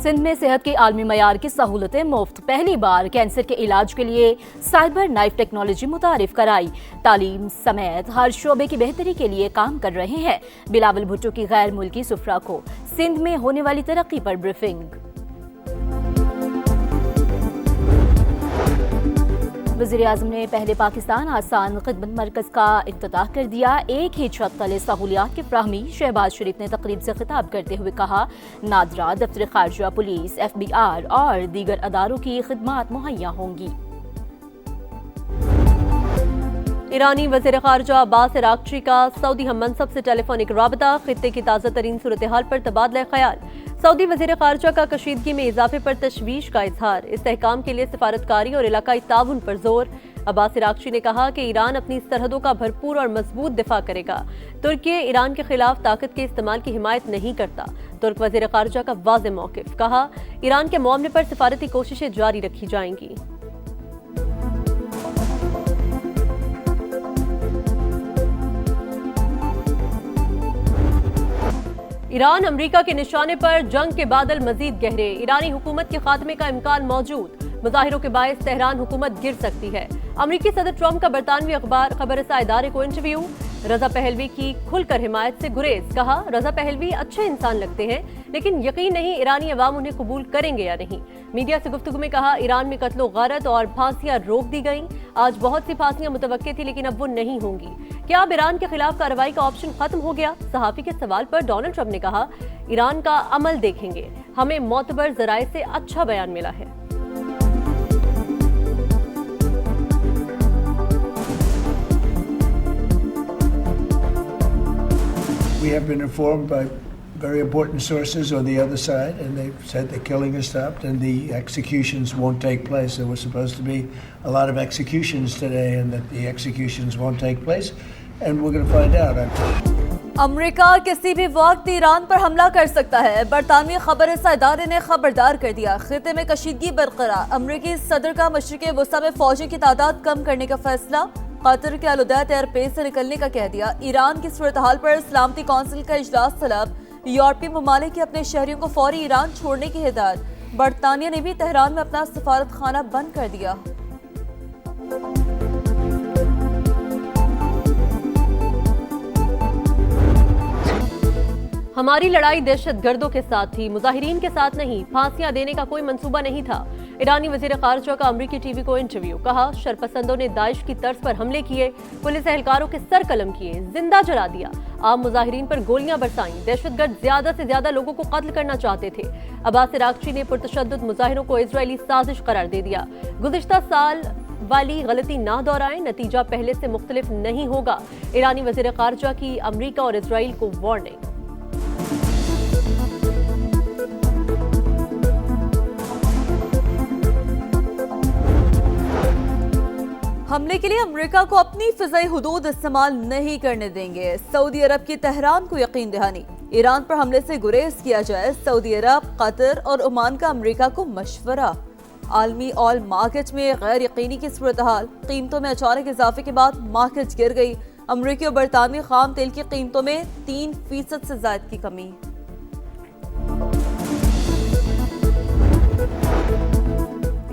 सिंध में सेहत के आलमी मयार की सहूलतें मुफ्त। पहली बार कैंसर के इलाज के लिए साइबर नाइफ टेक्नोलॉजी मुतारिफ कराई। तालीम समेत हर शोबे की बेहतरी के लिए काम कर रहे हैं। बिलावल भुट्टो की गैर मुल्की सुफरा को सिंध में होने वाली तरक्की पर ब्रीफिंग। वज़ीर-ए-आज़म ने पहले पाकिस्तान आसान खिदमत मरकज का इफ्तिताह कर दिया। एक ही छत तले सहूलियात की फ्राहमी। शहबाज शरीफ ने तकरीब से खिताब करते हुए कहा, नादरा, दफ्तर खारजा, पुलिस, FBR और दीगर अदारों की खिदमात मुहैया होंगी। ईरानी वज़ीर खारजा अब्बास अरागची का सऊदी हम मनसब से टेलीफोनिक राबता। खित्ते की ताज़ा तरीन सूरत हाल पर तबादला ख्याल। सऊदी वज़ीर खारजा का कशीदगी में इजाफे पर तशवीश का इजहार। इस्तेहकाम के लिए सिफारतकारी और इलाकाई ताउन पर जोर। अब्बास अरागची ने कहा कि ईरान अपनी सरहदों का भरपूर और मजबूत दिफा करेगा। तुर्की ईरान के खिलाफ ताकत के इस्तेमाल की हिमायत नहीं करता। तुर्क वज़ीर खारजा का वाज़ेह मौक़िफ़। कहा, ईरान के मामले पर सिफारती कोशिशें जारी रखी जाएंगी। ईरान अमरीका के निशाने पर, जंग के बादल मजीद गहरे। ईरानी हुकूमत के खात्मे का इम्कान मौजूद। मुजाहिरों के बायस तेहरान हुकूमत गिर सकती है। अमरीकी सदर ट्रंप का बरतानवी अखबार खबरसां इदारे को इंटरव्यू। रजा पहलवी की खुलकर हिमायत से गुरेज। कहा, रजा पहलवी अच्छे इंसान लगते हैं, लेकिन यकीन नहीं ईरानी अवाम उन्हें कबूल करेंगे या नहीं। मीडिया से गुफ्तगू में कहा, ईरान में कत्लो गारत और फांसियां रोक दी गईं। आज बहुत सी फांसियां मुतवक्के थी, लेकिन अब वो नहीं होंगी। क्या अब ईरान के खिलाफ कार्रवाई का ऑप्शन खत्म हो गया? सहाफी के सवाल पर डोनाल्ड ट्रंप ने कहा, ईरान का अमल देखेंगे। हमें मोतबर जराए से अच्छा बयान मिला है। We have been informed by very important sources on the other side, and they've said the killing has stopped and the executions won't take place. There were supposed to be a lot of executions today, and that the executions won't take place, and we're going to find out. America किसी भी वक्त Iran पर हमला कर सकता है। बरतानवी खबरसां इदारे ने खबरदार कर दिया। खित्ते में कशीदगी बरकरार। अमरीकी सदर का मशरिक़ वस्ता में फौजी की तादाद कम करने का फैसला। कतर के आलुदैत एयरबेस से निकलने का कह दिया। ईरान की सूरत हाल पर सलामती कौंसिल का इजलास तलब। यूरोपीय ममालिक के अपने शहरियों को फौरी ईरान छोड़ने की हिदायत। बरतानिया ने भी तेहरान में अपना सफारत खाना बंद कर दिया। हमारी लड़ाई दहशतगर्दों के साथ थी, मुजाहिरीन के साथ नहीं। फांसियां देने का कोई मंसूबा नहीं था। ईरानी वज़ीर खारजा का अमरीकी टीवी को इंटरव्यू। कहा, शरपसंदों ने दाइश की तर्ज पर हमले किए, पुलिस एहलकारों के सर कलम किए, जिंदा जला दिया, आम मुजाहिरीन पर गोलियां बरसाईं। दहशतगर्द ज्यादा से ज्यादा लोगों को कत्ल करना चाहते थे। अब्बास अरागची ने पुरतशद्दुद मुजाहिरों को इजरायली साजिश करार दे दिया। गुज़िश्ता साल वाली गलती ना दोहराएं, नतीजा पहले से मुख्तलिफ नहीं होगा। ईरानी वज़ीर खारजा की अमरीका और इजराइल को वार्निंग। हमले के लिए अमेरिका को अपनी फिजाई हुदूद इस्तेमाल नहीं करने देंगे। सऊदी अरब की तेहरान को यकीन दहानी। ईरान पर हमले से गुरेज किया जाए। सऊदी अरब, कतर और ओमान का अमेरिका को मशवरा। आलमी ऑयल मार्केट में गैर यकीनी की सूरत हाल। कीमतों में अचानक इजाफे के बाद मार्केट गिर गई। अमरीकी और बरतानवी खाम तेल की कीमतों में 3% से ज्यादा की कमी।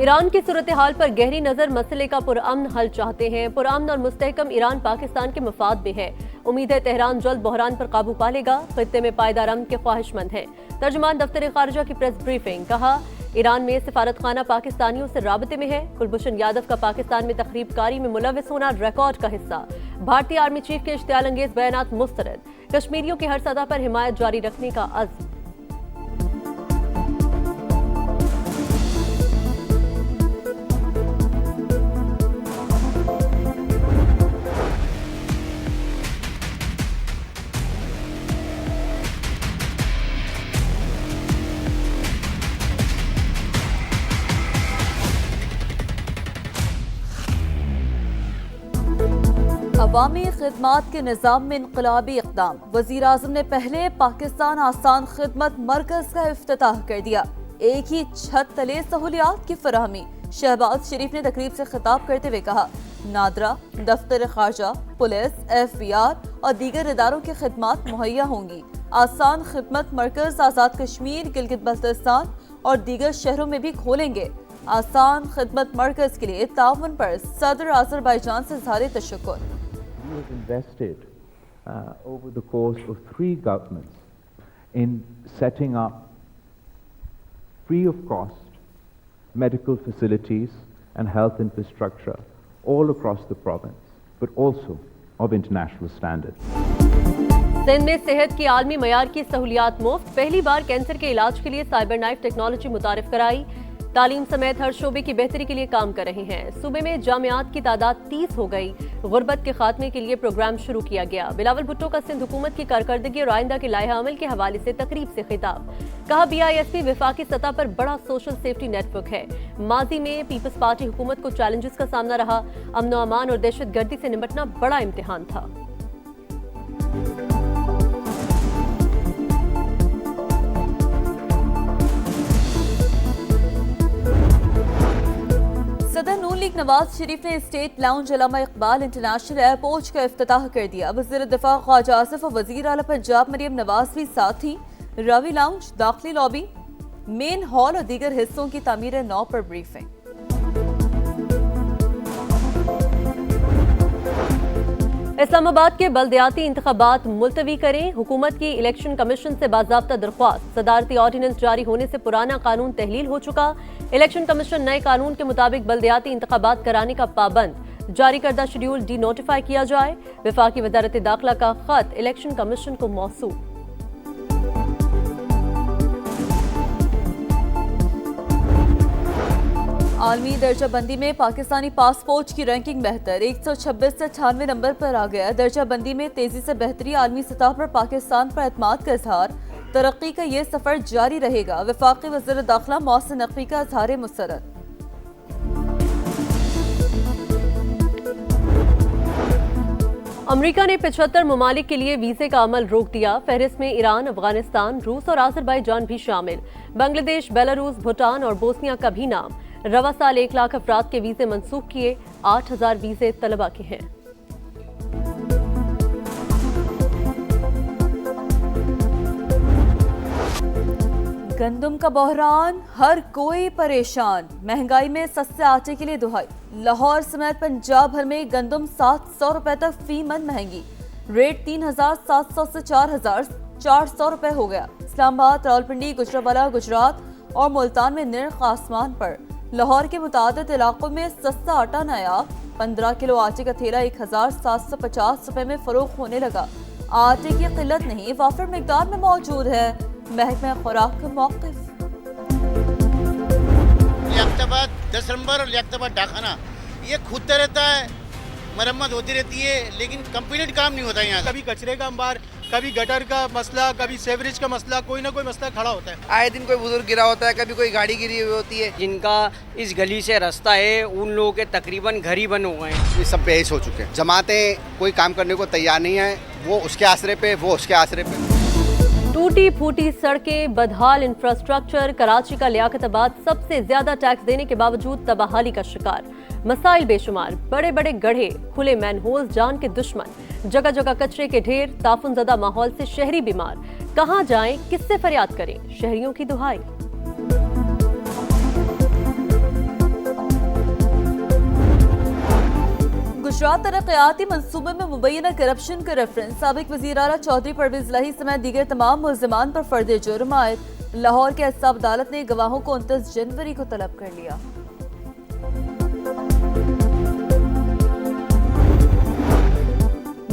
ईरान की सूरत हाल पर गहरी नजर। मसले का पुरअमन हल चाहते हैं। पुरअमन और मुस्तहकम ईरान पाकिस्तान के मफाद में है। उम्मीद है तेहरान जल्द बहरान पर काबू पा लेगा। खित्ते में पायदार अमन के ख्वाहिशमंद हैं। तर्जुमान दफ्तर खारजा की प्रेस ब्रीफिंग। कहा, ईरान में सिफारत खाना पाकिस्तानियों से राबते में है। कुलभूषण यादव का पाकिस्तान में तकरीब कारी में मुलविस होना रिकॉर्ड का हिस्सा। भारतीय आर्मी चीफ के इश्तियाल अंगेज बयानात मुस्तरद। कश्मीरियों की हर सतह पर हिमायत जारी रखने का अज़्म। अवामी खिदमात के निज़ाम में इनकलाबी इक़दाम। वज़ीर-ए-आज़म ने पहले पाकिस्तान आसान खिदमत मरकज़ का इफ्तिताह कर दिया। एक ही छत तले सहूलियात की फराहमी। शहबाज शरीफ ने तकरीब से खिताब करते हुए कहा, नादरा, दफ्तर खारजा, पुलिस, FBR और दीगर इदारों की खिदमात मुहैया होंगी। आसान खिदमत मरकज़ आज़ाद कश्मीर, गिलगित बल्तिस्तान और दीगर शहरों में भी खोलेंगे। आसान खिदमत मरकज के लिए ताउन पर सदर आज़रबाईजान से इज़हार तशक्कुर। We have invested over the course of 3 governments in setting up free of cost medical facilities and health infrastructure all across the province, but also of international standard. Sindh में सेहत की आलमी मयार की सहूलियात मुफ्त। पहली बार कैंसर के इलाज के लिए साइबर नाइफ टेक्नोलॉजी मुतारिफ कराई। तालीम समेत हर शोबे की बेहतरी के लिए काम कर रहे हैं। सूबे में जामियात की तादाद 30 हो गई। गुर्बत के खात्मे के लिए प्रोग्राम शुरू किया गया। बिलावल भुट्टो का सिंध हुकूमत की कारकर्दगी और आइंदा के लाहे अमल के हवाले से तकरीब से खिताब। कहा BISP विफाकी सतह पर बड़ा सोशल सेफ्टी नेटवर्क है। माजी में पीपल्स पार्टी हुकूमत को चैलेंजेस का सामना रहा। अमन व अमान और दहशत गर्दी से निपटना बड़ा इम्तिहान था। सदर नून लीग नवाज शरीफ ने स्टेट लाउंज अल्लामा इकबाल इंटरनेशनल एयरपोर्ट का इफ्तिताह कर दिया। वज़ीर दिफा ख्वाजा आसिफ और वज़ीर आला पंजाब मरियम नवाज भी साथ थी। रवि लाउंज, दाखिली लॉबी, मेन हॉल और दीगर हिस्सों की तामीर नौ पर ब्रीफिंग। इस्लामाबाद के बल्दियाती इंतखाबात मुलतवी करें। हुकूमत की इलेक्शन कमीशन से बाज़ाब्ता दरख्वास्त। सदारती ऑर्डिनेंस जारी होने से पुराना कानून तहलील हो चुका। इलेक्शन कमीशन नए कानून के मुताबिक बल्दियाती इंतखाबात कराने का पाबंद। जारी करदा शेड्यूल डी नोटिफाई किया जाए। वफाकी वजारत दाखिला का खत इलेक्शन कमीशन को मौसूल। आलमी दर्जा बंदी में पाकिस्तानी पासपोर्ट की रैंकिंग बेहतर। 126 से 98 नंबर पर आ गया। दर्जा बंदी में तेजी से बेहतरी। आलमी सतह पर पाकिस्तान पर एतमाद का इजहार। तरक्की का ये सफर जारी रहेगा। वफाकी वज़ीर दाखिला मोहसिन नकवी का इजहार मुसरत। अमेरिका ने 75 ममालिक के लिए वीजे का अमल रोक दिया। फहरिस्त में ईरान, अफगानिस्तान, रूस और आज़रबाईजान भी शामिल। बांग्लादेश, बेलारूस, भूटान और बोस्निया का भी नाम। रवा साल 1 लाख अफराद के वीजे मंसूख किए। 8000 वीजे तलबा के हैं। गंदम का बहरान, हर कोई परेशान। महंगाई में सस्ते आटे के लिए दुहाई। लाहौर समेत पंजाब भर में गंदम 700 रुपए तक फी मन महंगी। रेट 3700 से 4400 रुपए हो गया। इस्लामाबाद, रावलपिंडी, गुजरांवाला, गुजरात और मुल्तान में निर्ख आसमान पर। लाहौर के मुतादिद इलाकों में सस्ता आटा नायाब। 15 किलो आटे का थैला 1750 रुपए में फरोख्त होने लगा। आटे की किल्लत नहीं, वाफिर मिकदार में मौजूद है। महकमा खुराक का मौक़िफ़। लियाकताबाद 10 नंबर और लियाकताबाद डाखाना ये खुदता रहता है, मरम्मत होती रहती है, लेकिन कंप्लीट काम नहीं होता यहाँ। कभी कचरे का अंबार, कभी गटर का मसला, कभी सेवरेज का मसला, कोई ना कोई मसला खड़ा होता है। आए दिन कोई बुजुर्ग गिरा होता है, कभी कोई गाड़ी गिरी हुई होती है। जिनका इस गली से रास्ता है उन लोगों के तकरीबन घर ही बन हो गए हैं। ये सब बेहिस हो चुके हैं। जमातें कोई काम करने को तैयार नहीं है, वो उसके आसरे पे, वो उसके आसरे पे। टूटी फूटी सड़कें, बदहाल इंफ्रास्ट्रक्चर। कराची का लियाकताबाद सबसे ज्यादा टैक्स देने के बावजूद तबाहाली का शिकार। मसाइल बेशुमार, बड़े बड़े गड्ढे, खुले मैनहोल जान के दुश्मन। जगह जगह कचरे के ढेर। ताफुनज़दा माहौल से शहरी बीमार। कहां जाएं, किससे फरियाद करें, शहरियों की दुहाई। गुजरात तरक्याती मंसूबे में मुबैना करप्शन का रेफरेंस। साबिक वज़ीर आला चौधरी परवेज लाही समेत दीगर तमाम मुल्ज़िमान पर फर्द जुर्म आयद। लाहौर के एहसाब अदालत ने गवाहों को 29 जनवरी को तलब कर लिया।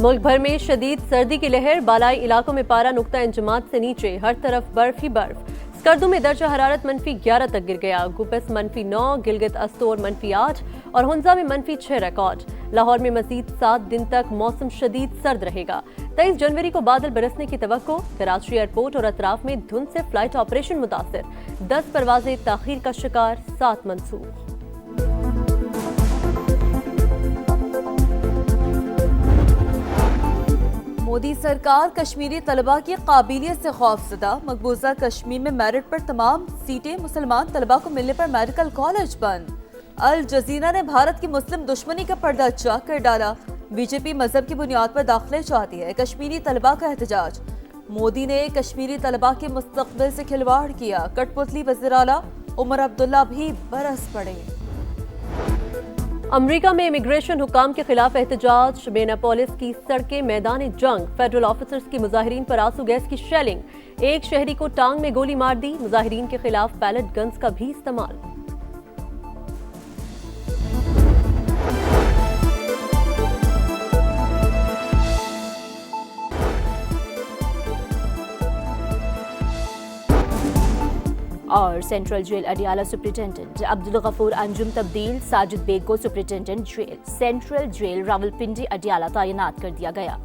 मुल्क भर में शदीद सर्दी की लहर। बालाई इलाकों में पारा नुक्ता इंजमात से नीचे। हर तरफ बर्फ ही बर्फ। स्कर्दू में दर्जा हरारत -11 तक गिर गया। गुपस -9, गिलगित अस्तोर -8 और हुंजा में -6 रिकॉर्ड। लाहौर में मजीद 7 दिन तक मौसम शदीद सर्द रहेगा। 23 जनवरी को बादल बरसने की तवक्को। कराची एयरपोर्ट और अतराफ में धुंध से फ्लाइट ऑपरेशन मुतासिर। 10 परवाजें ताखीर का शिकार, 7 मंसूख। मोदी सरकार कश्मीरी तलबा की काबिलियत से खौफजदा। मकबूजा कश्मीर में मेरिट पर तमाम सीटें मुसलमान तलबा को मिलने पर मेडिकल कॉलेज बंद। अल जजीरा ने भारत की मुस्लिम दुश्मनी का पर्दा चाक कर डाला। बीजेपी मजहब की बुनियाद पर दाखिले चाहती है। कश्मीरी तलबा का एहतजाज। मोदी ने कश्मीरी तलबा के मुस्तकबिल से खिलवाड़ किया, कठपुतली वज़ीर आला उमर अब्दुल्ला भी बरस पड़े। अमेरिका में इमिग्रेशन हुकाम के खिलाफ एहतजाज, मिनेपोलिस की सड़कें मैदान जंग, फेडरल ऑफिसर्स की मुजाहिरीन पर आंसू गैस की शेलिंग, एक शहरी को टांग में गोली मार दी, मुजाहिरीन के खिलाफ पैलेट गन्स का भी इस्तेमाल। और central jail Adiala superintendent Abdul Ghafoor Anjum तब्दील, साजिद बेग को superintendent jail central jail Rawalpindi Adiala तैनात कर दिया गया।